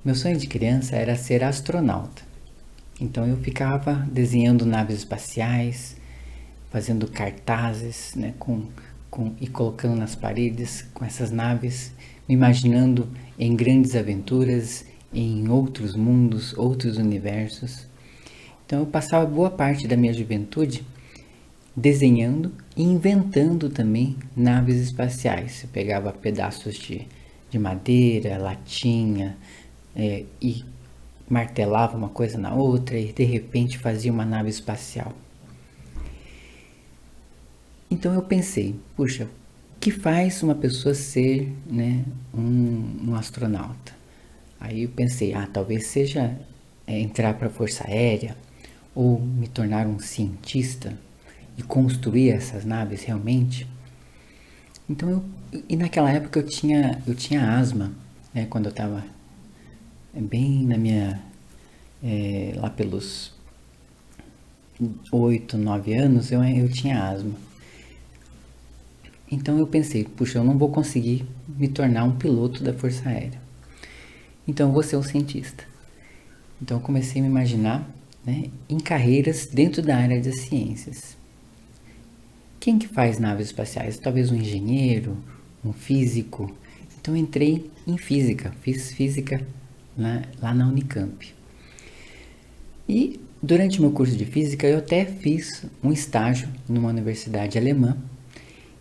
Meu sonho de criança era ser astronauta. Então eu ficava desenhando naves espaciais, fazendo cartazes, né, e colocando nas paredes com essas naves, me imaginando em grandes aventuras, em outros mundos, outros universos. Então eu passava boa parte da minha juventude desenhando e inventando também naves espaciais. Eu pegava pedaços de madeira, latinha, e martelava uma coisa na outra e de repente fazia uma nave espacial. Então eu pensei, puxa, o que faz uma pessoa ser, né, um astronauta? Aí eu pensei, talvez seja entrar para a Força Aérea ou me tornar um cientista e construir essas naves realmente. Então e naquela época eu tinha asma, né, quando eu estava bem na minha lá pelos 8, 9 anos eu tinha asma. Então eu pensei, puxa, eu não vou conseguir me tornar um piloto da Força Aérea. Então eu vou ser um cientista. Então eu comecei a me imaginar, né, em carreiras dentro da área das ciências. Quem que faz naves espaciais? Talvez um engenheiro, um físico. Então eu entrei em física, fiz física lá na Unicamp. E durante meu curso de física eu até fiz um estágio numa universidade alemã.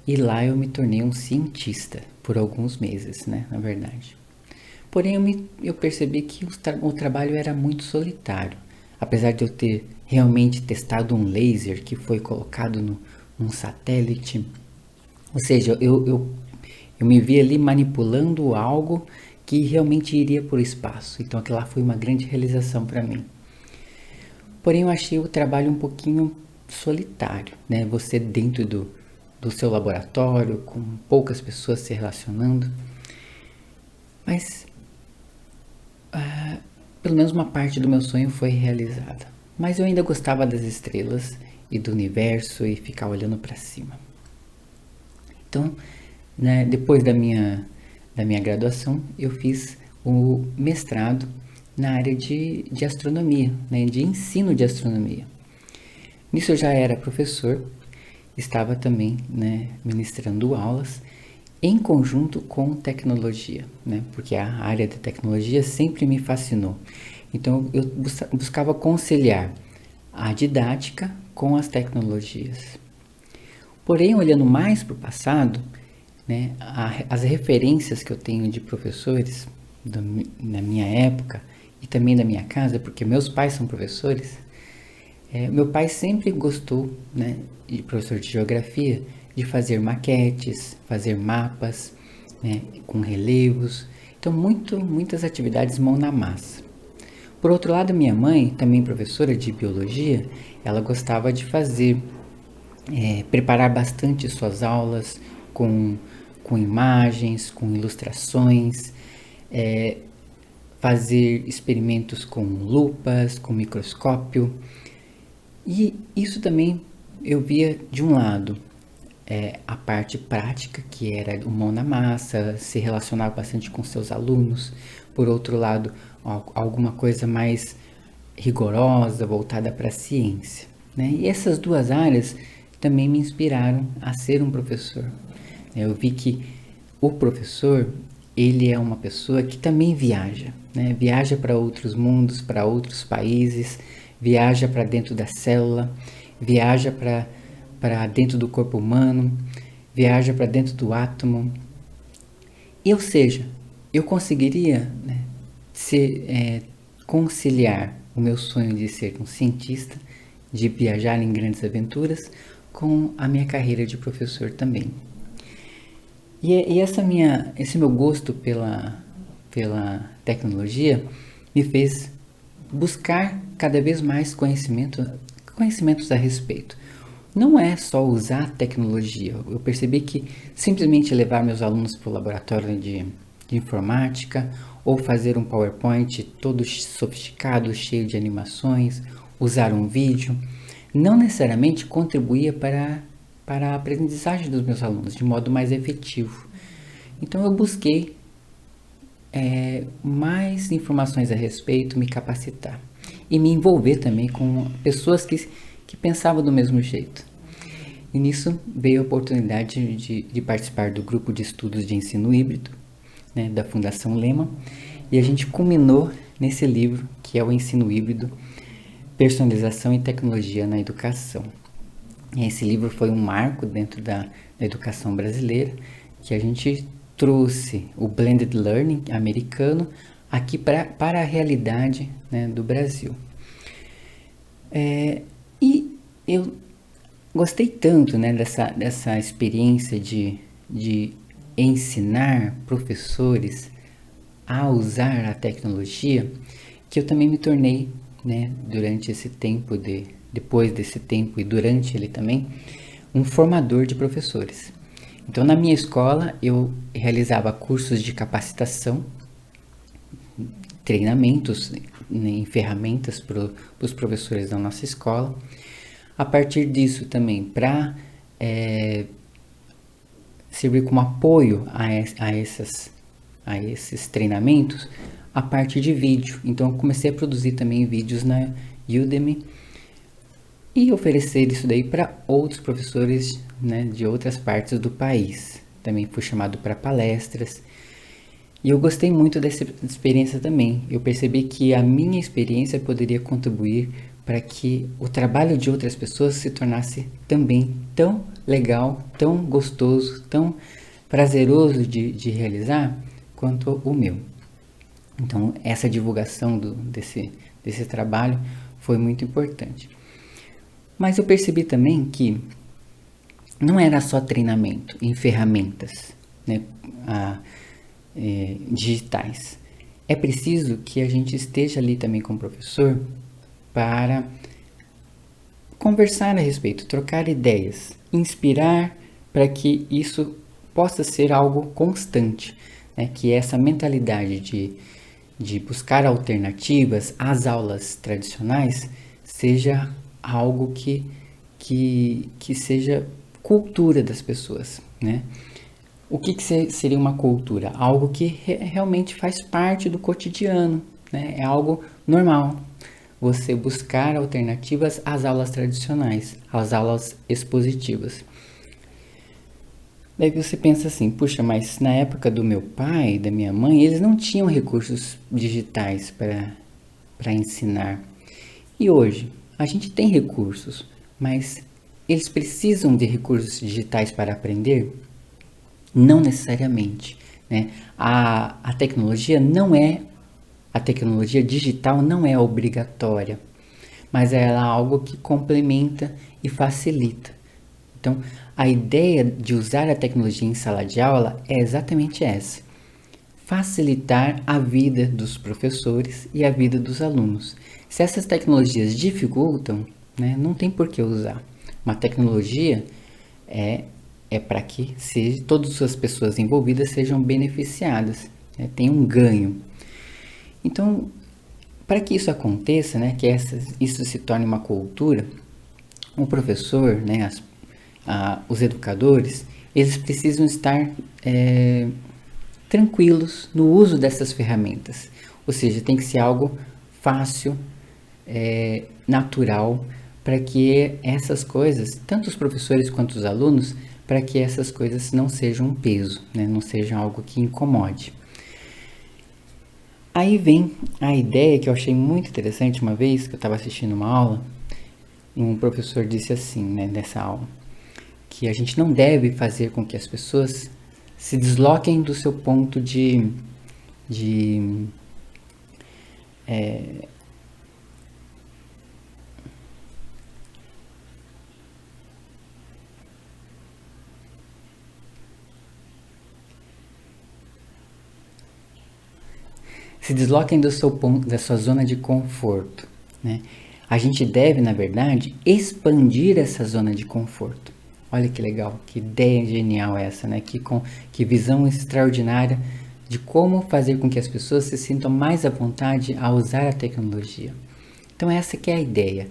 E lá eu me tornei um cientista por alguns meses, né, na verdade. Porém eu percebi que o trabalho era muito solitário. Apesar de eu ter realmente testado um laser que foi colocado num satélite. Ou seja, eu me vi ali manipulando algo que realmente iria para o espaço. Então aquilo lá foi uma grande realização para mim. Porém eu achei o trabalho um pouquinho solitário, né? Você dentro do seu laboratório, com poucas pessoas se relacionando. Mas pelo menos uma parte do meu sonho foi realizada. Mas eu ainda gostava das estrelas e do universo e ficar olhando para cima. Então, né, depois da minha graduação, eu fiz o mestrado na área de astronomia, né, de ensino de astronomia. Nisso eu já era professor, estava também, né, ministrando aulas em conjunto com tecnologia, né, porque a área de tecnologia sempre me fascinou. Então eu buscava conciliar a didática com as tecnologias. Porém, olhando mais para o passado, né, as referências que eu tenho de professores na minha época e também da minha casa, porque meus pais são professores, meu pai sempre gostou, né, de professor de geografia, de fazer maquetes, fazer mapas, né, com relevos. Então, muitas atividades mão na massa. Por outro lado, minha mãe, também professora de biologia, ela gostava de preparar bastante suas aulas com imagens, com ilustrações, fazer experimentos com lupas, com microscópio. E isso também eu via de um lado a parte prática, que era o mão na massa, se relacionar bastante com seus alunos. Por outro lado, alguma coisa mais rigorosa, voltada para a ciência, né? E essas duas áreas também me inspiraram a ser um professor. Eu vi que o professor, ele é uma pessoa que também viaja, né? Viaja para outros mundos, para outros países, viaja para dentro da célula, viaja para dentro do corpo humano, viaja para dentro do átomo. Ou seja, eu conseguiria, né, conciliar o meu sonho de ser um cientista, de viajar em grandes aventuras, com a minha carreira de professor também. E esse meu gosto pela tecnologia me fez buscar cada vez mais conhecimentos a respeito. Não é só usar a tecnologia. Eu percebi que simplesmente levar meus alunos para o laboratório de informática ou fazer um PowerPoint todo sofisticado, cheio de animações, usar um vídeo, não necessariamente contribuía para a aprendizagem dos meus alunos de modo mais efetivo. Então eu busquei mais informações a respeito, me capacitar e me envolver também com pessoas que pensavam do mesmo jeito. E nisso veio a oportunidade de participar do grupo de estudos de ensino híbrido, né, da Fundação Lehman, e a gente culminou nesse livro que é o Ensino Híbrido, Personalização e Tecnologia na Educação. E esse livro foi um marco dentro da educação brasileira, que a gente trouxe o Blended Learning americano aqui para a realidade, né, do Brasil. E eu gostei tanto, né, dessa experiência de ensinar professores a usar a tecnologia, que eu também me tornei, né, durante esse tempo, depois desse tempo e durante ele também, um formador de professores. Então, na minha escola, eu realizava cursos de capacitação, treinamentos, né, em ferramentas para os professores da nossa escola. A partir disso também, para servir como apoio a esses treinamentos, a parte de vídeo. Então, eu comecei a produzir também vídeos na Udemy e oferecer isso daí para outros professores, né, de outras partes do país. Também fui chamado para palestras. E eu gostei muito dessa experiência também. Eu percebi que a minha experiência poderia contribuir para que o trabalho de outras pessoas se tornasse também tão legal, tão gostoso, tão prazeroso de realizar quanto o meu. Então, essa divulgação desse trabalho foi muito importante. Mas eu percebi também que não era só treinamento em ferramentas, né, digitais. É preciso que a gente esteja ali também com o professor para conversar a respeito, trocar ideias, inspirar para que isso possa ser algo constante, né, que essa mentalidade de buscar alternativas às aulas tradicionais seja algo que seja cultura das pessoas, né? O que seria uma cultura? Algo que realmente faz parte do cotidiano, né? É algo normal. Você buscar alternativas às aulas tradicionais, às aulas expositivas. Daí você pensa assim, puxa, mas na época do meu pai e da minha mãe, eles não tinham recursos digitais para ensinar. E hoje, a gente tem recursos, mas eles precisam de recursos digitais para aprender? Não necessariamente, né? A tecnologia digital não é obrigatória, mas ela é algo que complementa e facilita. Então, a ideia de usar a tecnologia em sala de aula é exatamente essa: facilitar a vida dos professores e a vida dos alunos. Se essas tecnologias dificultam, né, não tem por que usar. Uma tecnologia é para que todas as pessoas envolvidas sejam beneficiadas, né, tem um ganho. Então, para que isso aconteça, né, que isso se torne uma cultura, o professor, né, os educadores, eles precisam estar tranquilos no uso dessas ferramentas. Ou seja, tem que ser algo fácil, natural, para que essas coisas, tanto os professores quanto os alunos, para que essas coisas não sejam um peso, né, não sejam algo que incomode. Aí vem a ideia que eu achei muito interessante. Uma vez que eu estava assistindo uma aula, um professor disse assim, né, nessa aula, que a gente não deve fazer com que as pessoas se desloquem do seu ponto se desloquem do seu ponto, da sua zona de conforto, né? A gente deve, na verdade, expandir essa zona de conforto. Olha que legal, que ideia genial essa, né? Que visão extraordinária de como fazer com que as pessoas se sintam mais à vontade a usar a tecnologia. Então essa que é a ideia,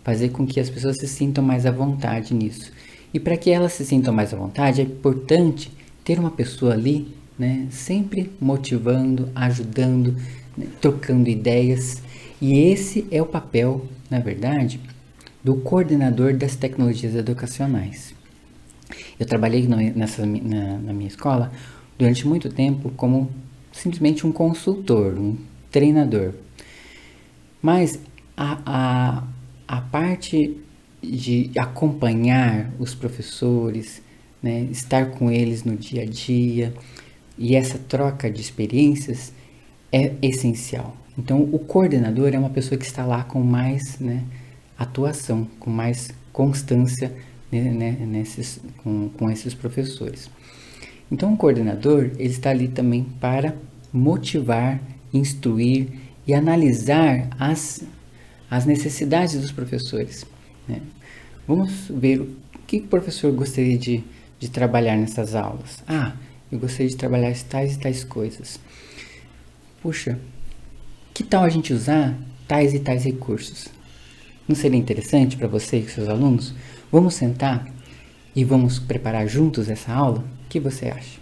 fazer com que as pessoas se sintam mais à vontade nisso. E para que elas se sintam mais à vontade, é importante ter uma pessoa ali, né, sempre motivando, ajudando, né, trocando ideias. E esse é o papel, na verdade, do coordenador das tecnologias educacionais. Eu trabalhei na minha escola durante muito tempo como simplesmente um consultor, um treinador. Mas a parte de acompanhar os professores, né, estar com eles no dia a dia e essa troca de experiências é essencial. Então, o coordenador é uma pessoa que está lá com mais, né, atuação, com mais constância, né, com esses professores. Então, o coordenador ele está ali também para motivar, instruir e analisar as necessidades dos professores, né? Vamos ver o que o professor gostaria de trabalhar nessas aulas. Eu gostaria de trabalhar tais e tais coisas. Puxa, que tal a gente usar tais e tais recursos? Não seria interessante para você e seus alunos? Vamos sentar e vamos preparar juntos essa aula? O que você acha?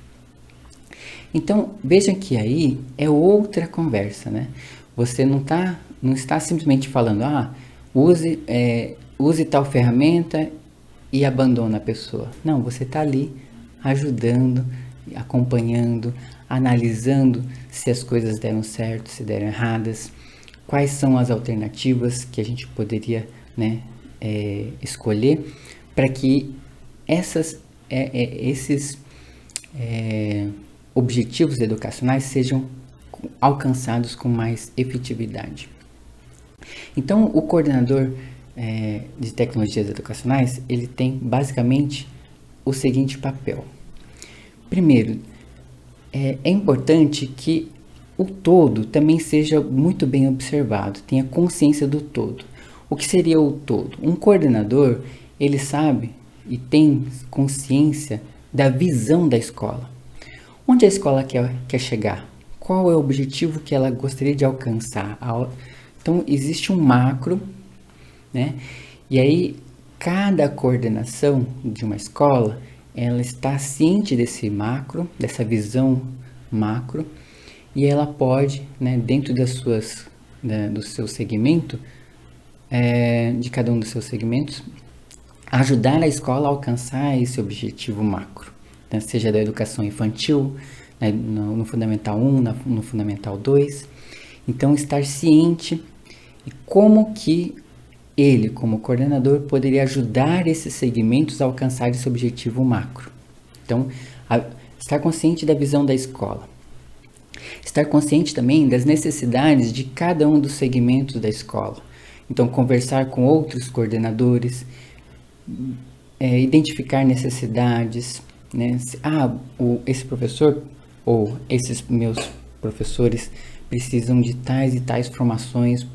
Então, veja que aí é outra conversa, né? Você não está simplesmente falando, use tal ferramenta e abandona a pessoa. Não, você está ali ajudando, acompanhando, analisando se as coisas deram certo, se deram erradas, quais são as alternativas que a gente poderia, né, escolher para que esses objetivos educacionais sejam alcançados com mais efetividade. Então, o coordenador de tecnologias educacionais, ele tem basicamente o seguinte papel. Primeiro, é importante que o todo também seja muito bem observado, tenha consciência do todo. O que seria o todo? Um coordenador, ele sabe e tem consciência da visão da escola. Onde a escola quer chegar? Qual é o objetivo que ela gostaria de alcançar? Então, existe um macro, né? E aí, cada coordenação de uma escola, ela está ciente desse macro, dessa visão macro, e ela pode, né, dentro do seu segmento, de cada um dos seus segmentos, ajudar a escola a alcançar esse objetivo macro, né? Seja da educação infantil, né, no Fundamental 1, no Fundamental 2. Então, estar ciente e como que ele, como coordenador, poderia ajudar esses segmentos a alcançar esse objetivo macro. Então, estar consciente da visão da escola. Estar consciente também das necessidades de cada um dos segmentos da escola. Então, conversar com outros coordenadores, identificar necessidades, né? Esse professor ou esses meus professores precisam de tais e tais formações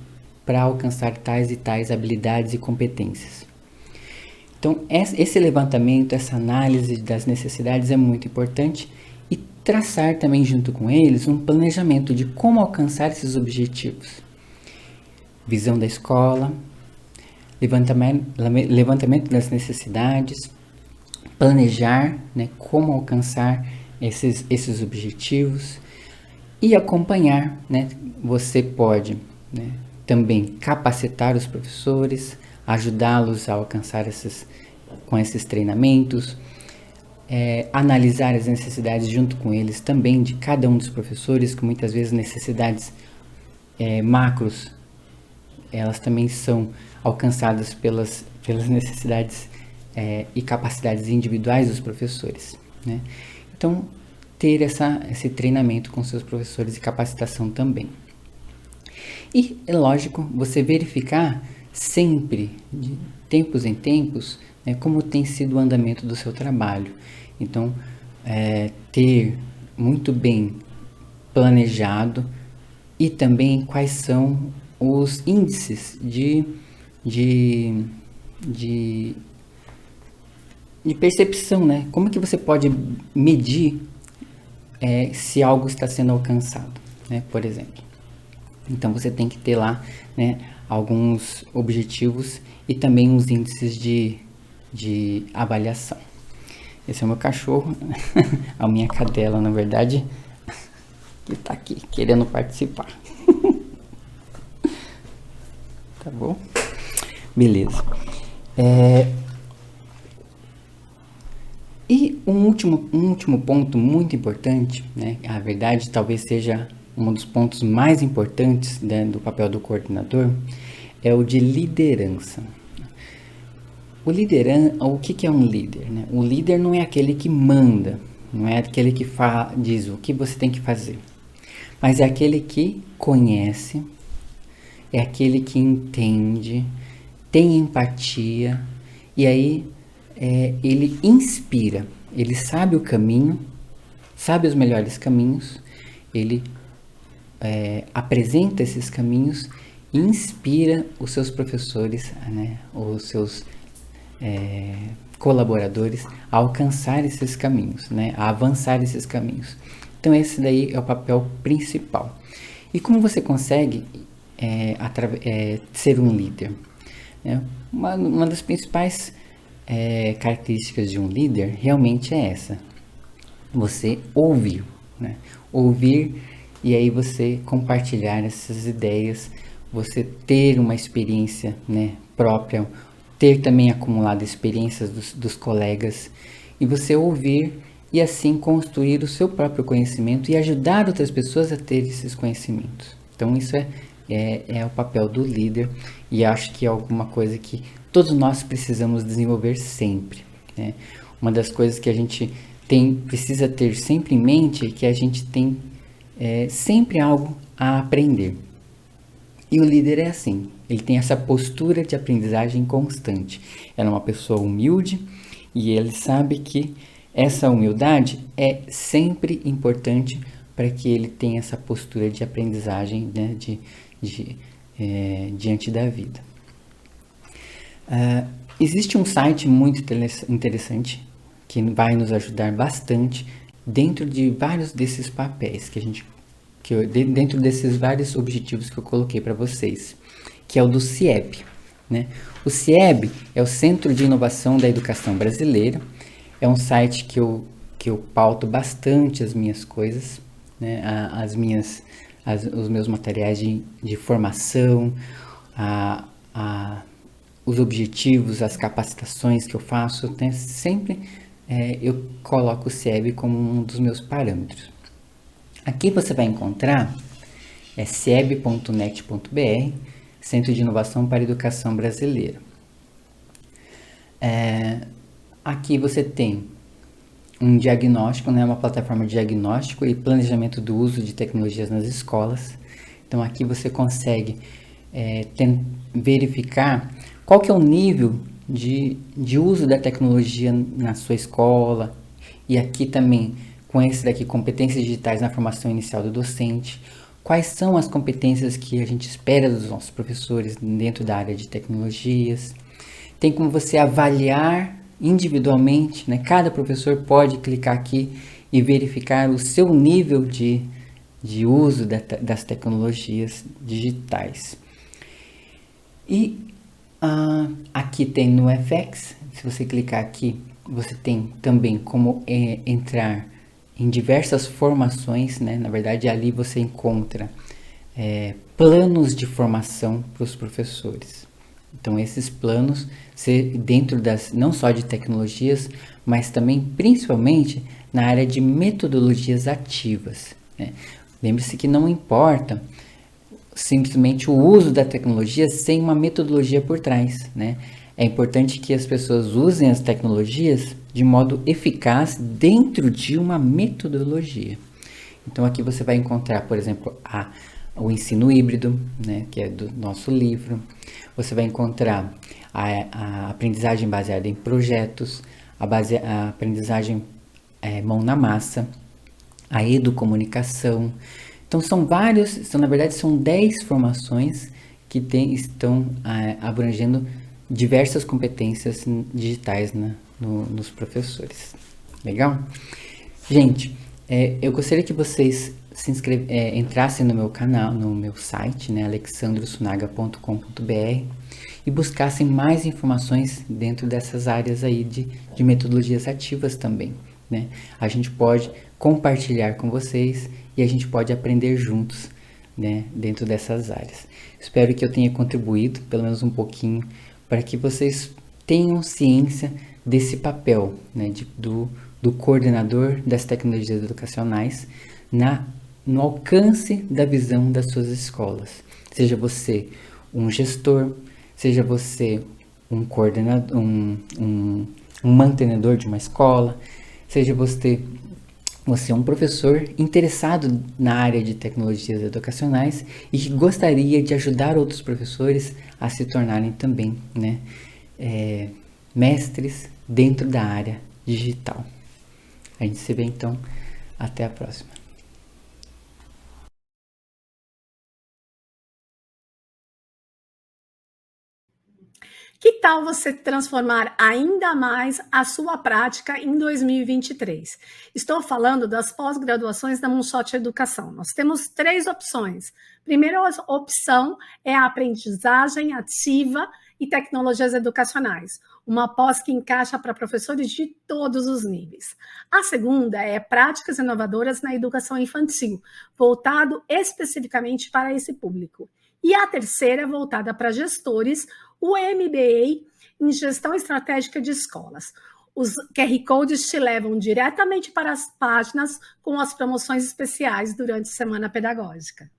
para alcançar tais e tais habilidades e competências. Então, esse levantamento, essa análise das necessidades é muito importante e traçar também junto com eles um planejamento de como alcançar esses objetivos. Visão da escola, levantamento das necessidades, planejar, né, como alcançar esses objetivos e acompanhar, né? Você pode, né, também capacitar os professores, ajudá-los a alcançar com esses treinamentos, analisar as necessidades junto com eles também de cada um dos professores, que muitas vezes necessidades macros, elas também são alcançadas pelas necessidades e capacidades individuais dos professores, né? Então, ter esse treinamento com seus professores e capacitação também. E, é lógico, você verificar sempre, de tempos em tempos, né, como tem sido o andamento do seu trabalho. Então, ter muito bem planejado e também quais são os índices de percepção, né? Como que você pode medir se algo está sendo alcançado, né? Por exemplo. Então, você tem que ter lá, né, alguns objetivos e também uns índices de avaliação. Esse é o meu cachorro, a minha cadela, na verdade, que tá aqui, querendo participar. Tá bom? Beleza. E um último ponto muito importante, né? A verdade talvez seja um dos pontos mais importantes, né, do papel do coordenador, é o de liderança. O que é um líder, né? O líder não é aquele que manda, não é aquele que diz o que você tem que fazer, mas é aquele que conhece, é aquele que entende, tem empatia, e aí ele inspira, ele sabe o caminho, sabe os melhores caminhos, ele apresenta esses caminhos e inspira os seus professores, né, os seus colaboradores a alcançar esses caminhos, né, a avançar esses caminhos. Então esse daí é o papel principal. E como você consegue ser um líder? Né? Uma das principais características de um líder realmente é essa: você ouvir, né? Ouvir, e aí você compartilhar essas ideias, você ter uma experiência, né, própria, ter também acumulado experiências dos colegas, e você ouvir e assim construir o seu próprio conhecimento e ajudar outras pessoas a ter esses conhecimentos. Então isso é o papel do líder, e acho que é alguma coisa que todos nós precisamos desenvolver sempre, né? Uma das coisas que a gente precisa ter sempre em mente é que a gente tem sempre algo a aprender. E o líder é assim, ele tem essa postura de aprendizagem constante. Ela é uma pessoa humilde e ele sabe que essa humildade é sempre importante para que ele tenha essa postura de aprendizagem, né, diante da vida. Existe um site muito interessante que vai nos ajudar bastante dentro de vários desses papéis dentro desses vários objetivos que eu coloquei para vocês, que é o do CIEB, né? O CIEB é o Centro de Inovação da Educação Brasileira. É um site que eu pauto bastante as minhas coisas, né? Os meus materiais de formação, os objetivos, as capacitações que eu faço, né? Sempre eu coloco o CIEB como um dos meus parâmetros. Aqui você vai encontrar cieb.net.br, Centro de Inovação para a Educação Brasileira. Aqui você tem um diagnóstico, né, uma plataforma de diagnóstico e planejamento do uso de tecnologias nas escolas. Então aqui você consegue verificar qual que é o nível de uso da tecnologia na sua escola, e aqui também com esse daqui, competências digitais na formação inicial do docente. Quais são as competências que a gente espera dos nossos professores dentro da área de tecnologias? Tem como você avaliar individualmente, né? Cada professor pode clicar aqui e verificar o seu nível de uso das tecnologias digitais. E aqui tem no FX, se você clicar aqui, você tem também como entrar em diversas formações, né? Na verdade, ali você encontra planos de formação para os professores. Então, esses planos, dentro não só de tecnologias, mas também, principalmente, na área de metodologias ativas, né? Lembre-se que não importa simplesmente o uso da tecnologia sem uma metodologia por trás, né? É importante que as pessoas usem as tecnologias de modo eficaz dentro de uma metodologia. Então aqui você vai encontrar, por exemplo, o ensino híbrido, né, que é do nosso livro. Você vai encontrar a aprendizagem baseada em projetos, a aprendizagem mão na massa, a educomunicação. Então na verdade são 10 formações que estão abrangendo diversas competências digitais nos professores. Legal? Gente, eu gostaria que vocês entrassem no meu canal, no meu site, né, alexandrosunaga.com.br, e buscassem mais informações dentro dessas áreas aí de metodologias ativas também, né? A gente pode compartilhar com vocês e a gente pode aprender juntos, né, dentro dessas áreas. Espero que eu tenha contribuído, pelo menos um pouquinho, para que vocês tenham ciência desse papel, né, do coordenador das tecnologias educacionais no alcance da visão das suas escolas. Seja você um gestor, seja você um coordenador, um mantenedor de uma escola, seja você é um professor interessado na área de tecnologias educacionais e que gostaria de ajudar outros professores a se tornarem também, né, mestres dentro da área digital. A gente se vê então, até a próxima. Que tal você transformar ainda mais a sua prática em 2023? Estou falando das pós-graduações da Moonshot Educação. Nós temos 3 opções. Primeira opção é a aprendizagem ativa e tecnologias educacionais, uma pós que encaixa para professores de todos os níveis. A segunda é práticas inovadoras na educação infantil, voltado especificamente para esse público. E a terceira é voltada para gestores, o MBA em Gestão Estratégica de Escolas. Os QR Codes te levam diretamente para as páginas com as promoções especiais durante a Semana Pedagógica.